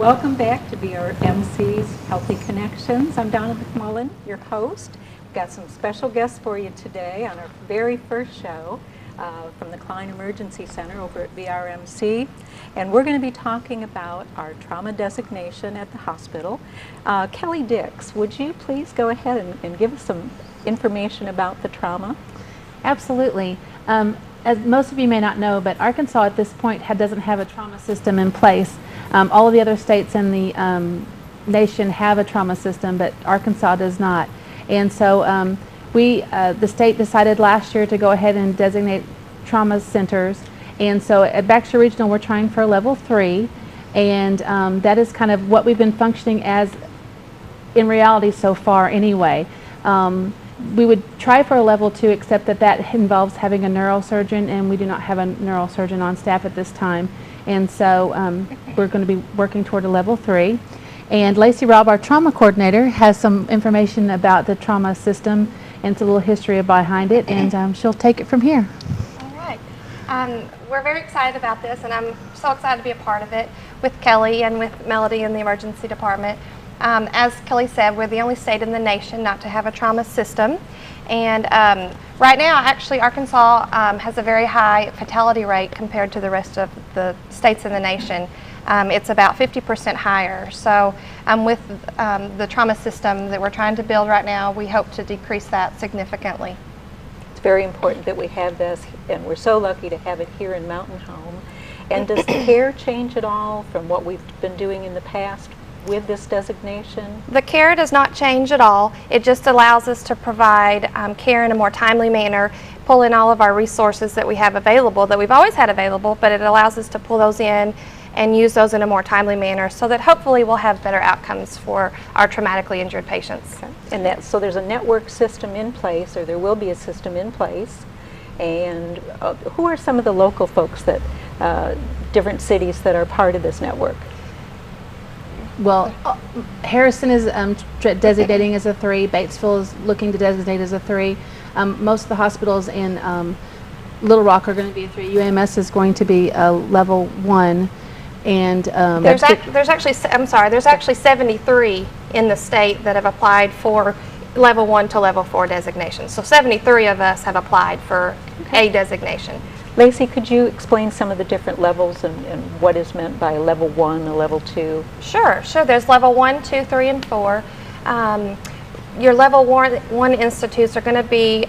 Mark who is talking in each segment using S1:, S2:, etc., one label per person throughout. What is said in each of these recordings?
S1: Welcome back to BRMC's Healthy Connections. I'm Donna McMullen, your host. We've got some special guests for you today on our very first show from the Klein Emergency Center over at BRMC. And we're going to be talking about our trauma designation at the hospital. Kelly Dix, would you please go ahead and give us some information about the trauma?
S2: Absolutely. As most of you may not know, but Arkansas at this point doesn't have a trauma system in place. All of the other states in the nation have a trauma system, but Arkansas does not. And so the state decided last year to go ahead and designate trauma centers. And so at Baxter Regional, we're trying for a level 3. And that is kind of what we've been functioning as in reality so far anyway. We would try for a level 2, except that involves having a neurosurgeon, and we do not have a neurosurgeon on staff at this time. And so we're going to be working toward a level 3. And Lacey Robb, our trauma coordinator, has some information about the trauma system and it's a little history behind it, and she'll take it from here.
S3: All right. We're very excited about this, and I'm so excited to be a part of it with Kelly and with Melody in the emergency department. As Kelly said, we're the only state in the nation not to have a trauma system. And right now, actually, Arkansas has a very high fatality rate compared to the rest of the states in the nation. It's about 50% higher. So with the trauma system that we're trying to build right now, we hope to decrease that significantly.
S1: It's very important that we have this, and we're so lucky to have it here in Mountain Home. And does the care change at all from what we've been doing in the past with this designation?
S3: The care does not change at all. It just allows us to provide care in a more timely manner, pull in all of our resources that we have available, that we've always had available, but it allows us to pull those in and use those in a more timely manner so that hopefully we'll have better outcomes for our traumatically injured patients.
S1: Okay. And so there's a network system in place, or there will be a system in place. And who are some of the local folks that, different cities that are part of this network?
S2: Well, Harrison is designating as a 3. Batesville is looking to designate as a 3. Most of the hospitals in Little Rock are going to be a 3. UAMS is going to be a level 1. And
S3: there's actually 73 in the state that have applied for level 1 to level 4 designation. So 73 of us have applied for a designation.
S1: Lacey, could you explain some of the different levels and what is meant by level 1 and level 2?
S3: Sure. There's level 1, 2, 3, and 4. Your level 1 institutes are going to be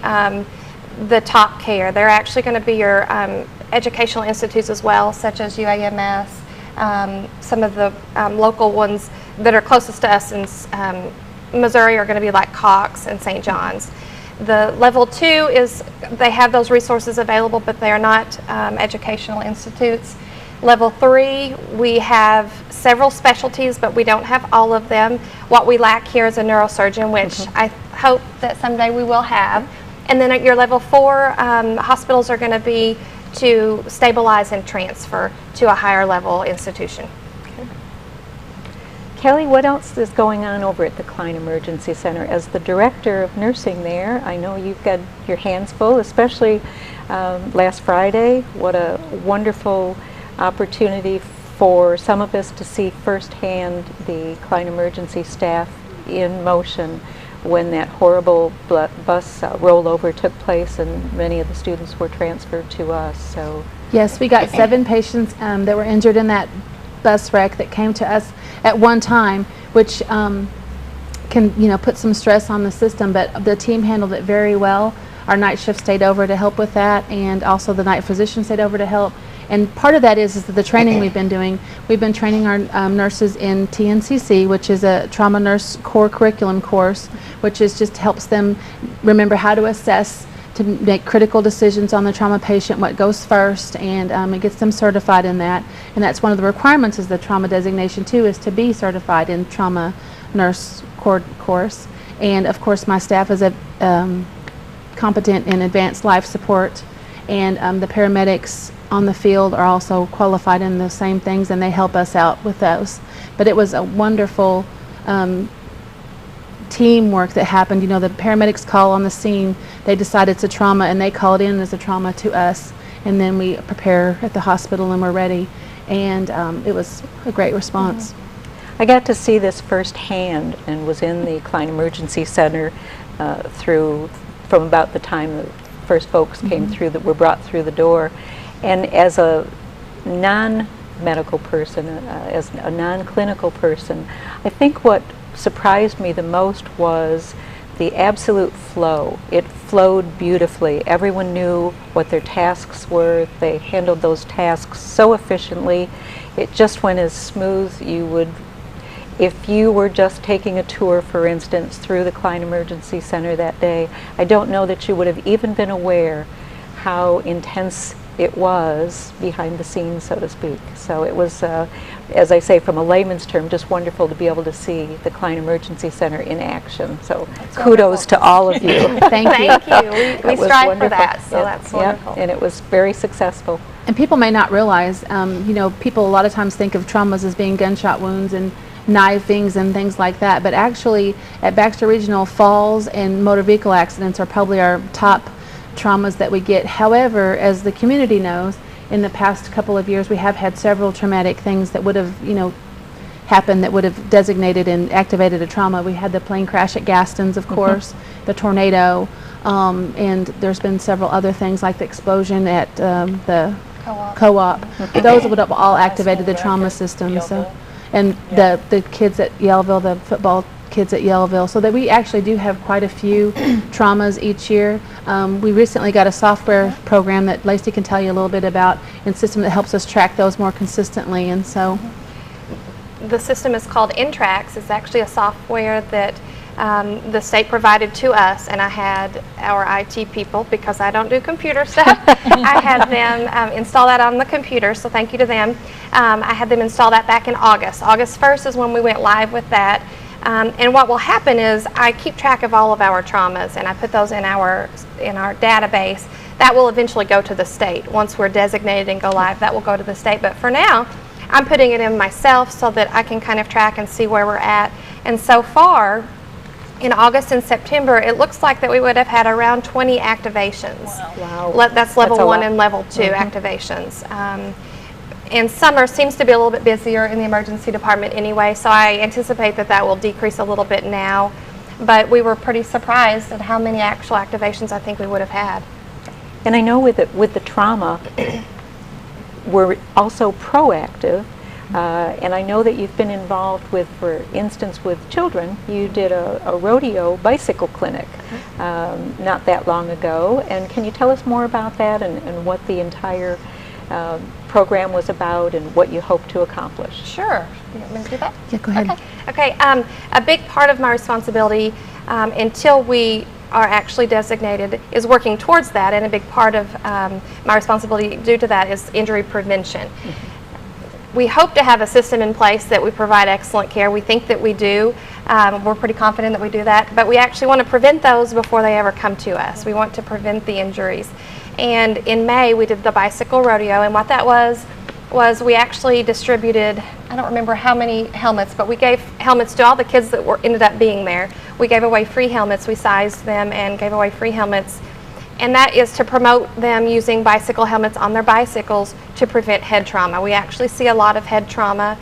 S3: the top care. They're actually going to be your educational institutes as well, such as UAMS, some of the local ones that are closest to us in Missouri are going to be like Cox and St. John's. The level 2 is, they have those resources available, but they are not educational institutes. Level 3, we have several specialties, but we don't have all of them. What we lack here is a neurosurgeon, which I hope that someday we will have. And then at your level 4, hospitals are going to be to stabilize and transfer to a higher level institution.
S1: Kelly, what else is going on over at the Klein Emergency Center? As the director of nursing there, I know you've got your hands full, especially last Friday. What a wonderful opportunity for some of us to see firsthand the Klein Emergency staff in motion when that horrible bus rollover took place and many of the students were transferred to us. So
S2: yes, we got 7 patients that were injured in that bus wreck that came to us at one time, which can put some stress on the system, but the team handled it very well. Our night shift stayed over to help with that, and also the night physician stayed over to help. And part of that is the training we've been doing. We've been training our nurses in TNCC, which is a trauma nurse core curriculum course, which is just helps them remember how to assess, to make critical decisions on the trauma patient, what goes first, and it gets them certified in that. And that's one of the requirements is the trauma designation too, is to be certified in trauma nurse course. And of course my staff is competent in advanced life support, and the paramedics on the field are also qualified in the same things, and they help us out with those. But it was a wonderful teamwork that happened. The paramedics call on the scene, they decide it's a trauma, and they call it in as a trauma to us, and then we prepare at the hospital and we're ready. And it was a great response.
S1: I got to see this firsthand and was in the Klein Emergency Center from about the time the first folks came through, that were brought through the door. And as a non-medical person, as a non-clinical person, I think what surprised me the most was the absolute flow. It flowed beautifully. Everyone knew what their tasks were. They handled those tasks so efficiently. It just went as smooth. If you were just taking a tour, for instance, through the Klein Emergency Center that day, I don't know that you would have even been aware how intense it was behind the scenes, so to speak. So it was, as I say, from a layman's term, just wonderful to be able to see the Klein Emergency Center in action. So kudos to all of you.
S2: Thank you.
S3: Thank you. We strive for that, so that's wonderful.
S1: And it was very successful.
S2: And people may not realize, you know, people a lot of times think of traumas as being gunshot wounds and knifings and things like that, but actually at Baxter Regional, falls and motor vehicle accidents are probably our top traumas that we get. However, as the community knows, in the past couple of years we have had several traumatic things that would have, you know, happened that would have designated and activated a trauma. We had the plane crash at Gaston's, of course, the tornado, and there's been several other things like the explosion at the co-op. Those would have all activated the trauma system. So, and the kids at Yellville, the football kids at Yellville, so that we actually do have quite a few traumas each year. We recently got a software program that Lacey can tell you a little bit about, and system that helps us track those more consistently. And so
S3: the system is called Intrax. It's actually a software that the state provided to us, and I had our IT people, because I don't do computer stuff, I had them install that on the computer, so thank you to them. I had them install that back in August. August 1st is when we went live with that. And what will happen is I keep track of all of our traumas, and I put those in our database. That will eventually go to the state. Once we're designated and go live, that will go to the state. But for now, I'm putting it in myself so that I can kind of track and see where we're at. And so far, in August and September, it looks like that we would have had around 20 activations.
S1: Wow.
S3: That's level 1 and level 2 activations. And summer seems to be a little bit busier in the emergency department anyway, so I anticipate that that will decrease a little bit now. But we were pretty surprised at how many actual activations I think we would have had.
S1: And I know with the trauma, we're also proactive. And I know that you've been involved with, for instance, with children. You did a rodeo bicycle clinic not that long ago. And can you tell us more about that and what the entire program was about and what you hope to accomplish?
S3: Sure. You want me to do that?
S2: Yeah, go ahead.
S3: Okay. A big part of my responsibility until we are actually designated is working towards that, and a big part of my responsibility due to that is injury prevention. We hope to have a system in place that we provide excellent care. We think that we do. We're pretty confident that we do that, but we actually want to prevent those before they ever come to us. We want to prevent the injuries. And in May, we did the bicycle rodeo, and what that was we actually distributed, I don't remember how many helmets, but we gave helmets to all the kids that ended up being there. We gave away free helmets. We sized them and gave away free helmets. And that is to promote them using bicycle helmets on their bicycles to prevent head trauma. We actually see a lot of head trauma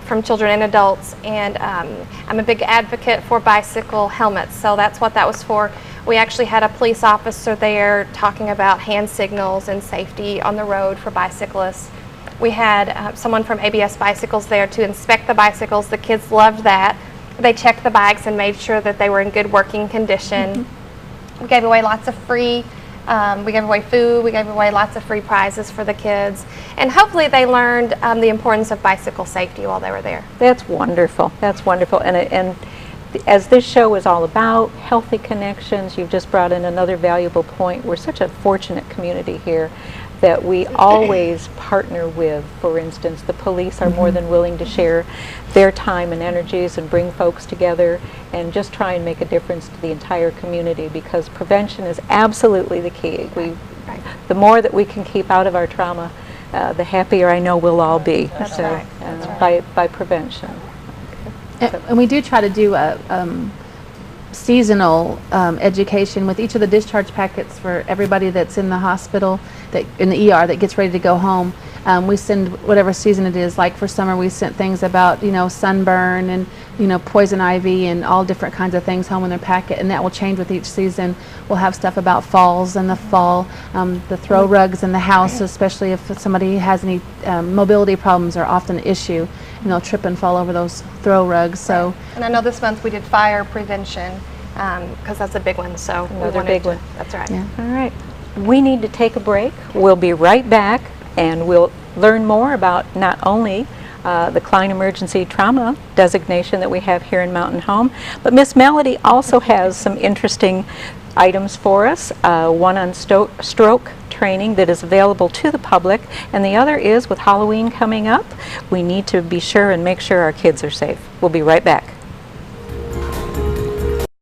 S3: from children and adults, and I'm a big advocate for bicycle helmets, so that's what that was for. We actually had a police officer there talking about hand signals and safety on the road for bicyclists. We had someone from ABS Bicycles there to inspect the bicycles. The kids loved that. They checked the bikes and made sure that they were in good working condition. We gave away lots of free, we gave away food, we gave away lots of free prizes for the kids. And hopefully they learned the importance of bicycle safety while they were there.
S1: That's wonderful. That's wonderful. And as this show is all about healthy connections, you've just brought in another valuable point. We're such a fortunate community here that we always partner with. For instance, the police are more than willing to share their time and energies and bring folks together and just try and make a difference to the entire community, because prevention is absolutely the key. The more that we can keep out of our trauma, the happier I know we'll all be.
S3: That's
S1: so,
S3: right. That's right.
S1: By prevention.
S2: And we do try to do a seasonal education with each of the discharge packets for everybody that's in the hospital, that in the ER that gets ready to go home. We send whatever season it is. Like for summer, we sent things about, sunburn and, poison ivy and all different kinds of things home in their packet, and that will change with each season. We'll have stuff about falls in the fall, the throw rugs in the house, especially if somebody has any mobility problems are often an issue, and they'll trip and fall over those throw rugs. So,
S3: and I know this month we did fire prevention because that's a big one. So
S1: another big one.
S3: That's right.
S2: yeah.
S1: All right. We need to take a break. We'll be right back, and we'll learn more about not only the Klein Emergency Trauma designation that we have here in Mountain Home, but Miss Melody also has some interesting items for us. One on stroke training that is available to the public, and the other is with Halloween coming up. We need to be sure and make sure our kids are safe. We'll be right back.